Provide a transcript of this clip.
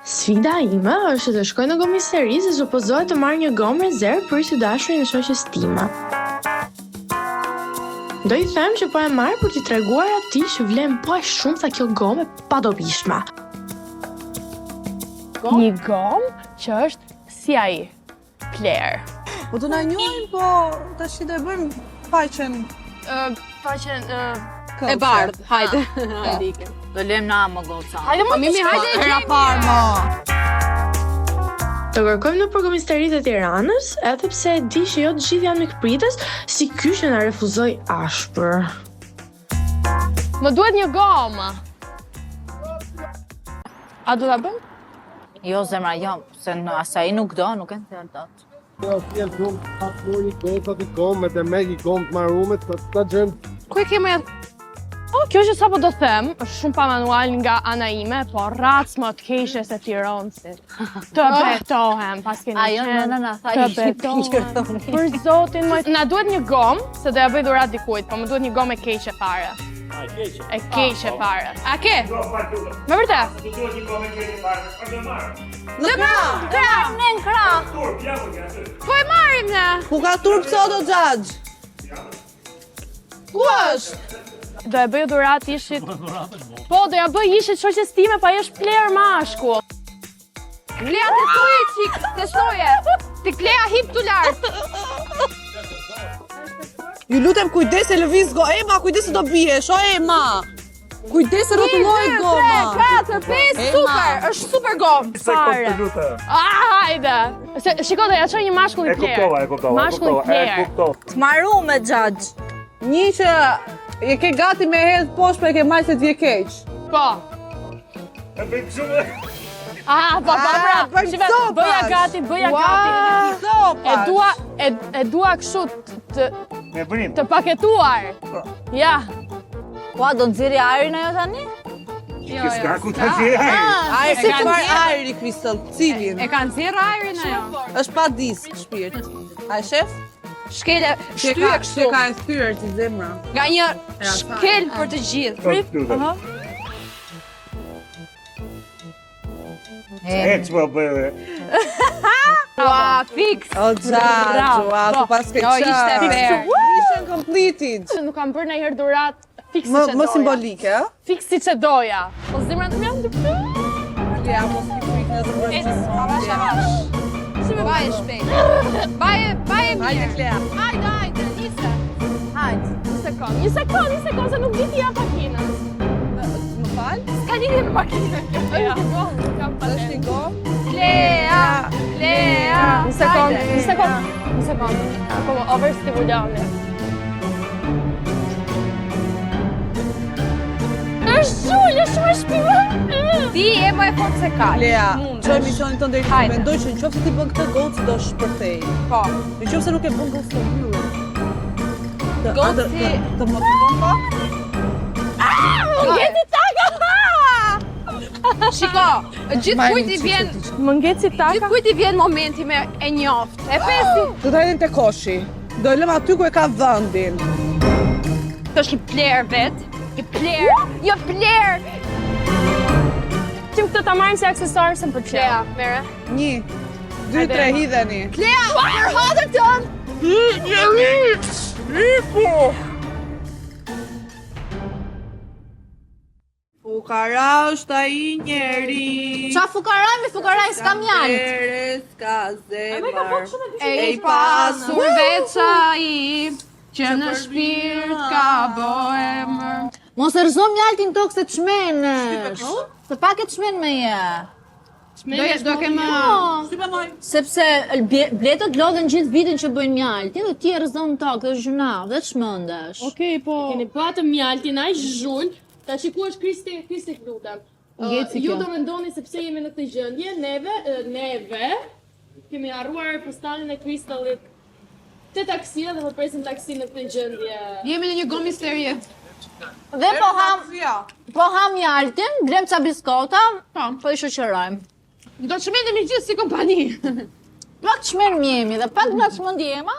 Sfida ime është të shkoj në komisari se supozohet të marrë një gomë rezervë për të dashurin e shoqes time. Do I them që po e marr për t'i treguar atij që vlen po aq shumë sa kjo gomë e padobishme. Një gomë që është si ai, player. Po të na njohim, po tash do e bëjmë faqen e bardh. Hajde. Hajde ikem. Do lem na më goca. Hajde më Mimi, hajde e era parë mo. Të kërkojmë në përkomisaritë e Tiranës, edhe pse e di që jo të gjithë janë mikpritës, si ky që na refuzoi ashpër. Më duhet një gomë. A do ta bëjmë? Jo, zemra, jo, se në asaj nuk do, nuk e në dot. Jo, si e shumë, atë një gocat I gomë, dhe me I gomë të marume, të gjëmë. Ku e kemë kjo që sapo do them, është shumë pa manual nga ana ime, po rrac më të keqe se Tiranësit. Të betohem, pas keni qenë. Të betohem. Për zotin më... Na duhet një gomë, se do ja bëj dhurat dikujt, po më duhet një gomë e keqe fare. E keqe fare. A ke? Me vërtet? Do duhet një gomë e keqe fare, a do marr? Në krah! Ne në krah! Turp, ja po ja. Po e marrim ne. Ku ka turp sot o xhaxh? Ku është? Do e bëj dhurat ishit... Po, do ja bëj ishit shoqes time, pa është player mashkull. Klea testoje, qik, testoje! Ti Klea hip tu lartë! Ju lutem kujdes e lëviz go. Ema, kujdes se do biesh, o Ema! Kujdes se rrotulloj goma! 1, 2, 3, 4, 5, super! Është super gomë! Fare. Hajde! Shiko, do ja çoj një mashkull I player. E kuptova. Mashkull I player. Të maru me xhaxh. Një që je ke gati me hedh poshtë, për e ke majtë se t'je keq. Po. E bëjmë shumë. Pra. bëjmë Shive, sopas. bëja gati. Sopas. E dua kështu Me bënim. të paketuar. Ja. Po, do nxirri ajrin ajo tani? Jo. S'ka ku ta gjej. Ajri, si të marrë ajri, Kristal, cilin? E kanë nxirr ajrin ajo? Është pa disk, shpirt. A shef? Shkele, shtyje kështu. Që ka e thyrë ti zemra. Nga një shkel për të gjithë. E që më bëjë. Ua, fix. O xhaxh, ku pas ke Jo, ishte qarë. fair. Mission completed. Nuk kam bërë ndonjëherë dhurat fiks siç e doja. Më simbolike, ë? Fiks siç e doja. Po zemra më janë të Ja, mos i frikë në zëmërë. Avash, avash. Baje shpejt. Baje mirë. Hajde, Klea. Hajde, nise. Hajde. Një sekond, se nuk di ti ja pakinën. Më fal? Ka lidhje me makinën kjo. Kam Është një gomë? Klea. Një sekond. Po overstimuloni. Është shumë e shpirë. Ti e më e fort se ka. Klea, çoj misionin tënd deri këtu. Mendoj që nëse ti bën këtë gocë do shpërthej. Po. Nëse nuk e bën gocë të hyrë. Goci. Të motivon pa? Më ngeci taka! Shiko, gjithë kujt I vjen, Më ngeci taka? gjithë kujt I vjen momenti me e njoft. E pesi. Do të hajden te koshi. Do e lëm aty ku e ka vendin. Kjo është I player vet. I player. Jo player. Tim këtë ta marrim si aksesor se më pëlqen. Klea, mere. 1, 2, 3 hidheni. Klea, përhodër tënë. Fukara është ai njeri. Qa fukaraj, s'ka mjaltë. S'ka zemër. E I pasur veça I, që në shpirt ka boemër. Mos e rëzo mjaltin tokë se të shmenesh. Se pak e të shmen me je. Do kemë. Sepse bletët lodhen gjithë vitin që bëjnë mjalti dhe ti e rëzon tokë dhe zhunav dhe të shmëndesh. Okej, po. Keni patëm mjaltin aq zhul, ta shikuash Kristi lutem. Ngeci Ju kjo. do mendoni sepse jemi në këtë gjendje, neve kemi harruar postalin e Kristallit te taksia dhe po presim taksinë në këtë gjendje. Jemi në një gomë misterie. Dhe po ham mjaltin, blem ca biskota, po I shoqërojmë. Do të shmendemi gjithë si kompani. Pak çmend jemi dhe pak nga çmend jema.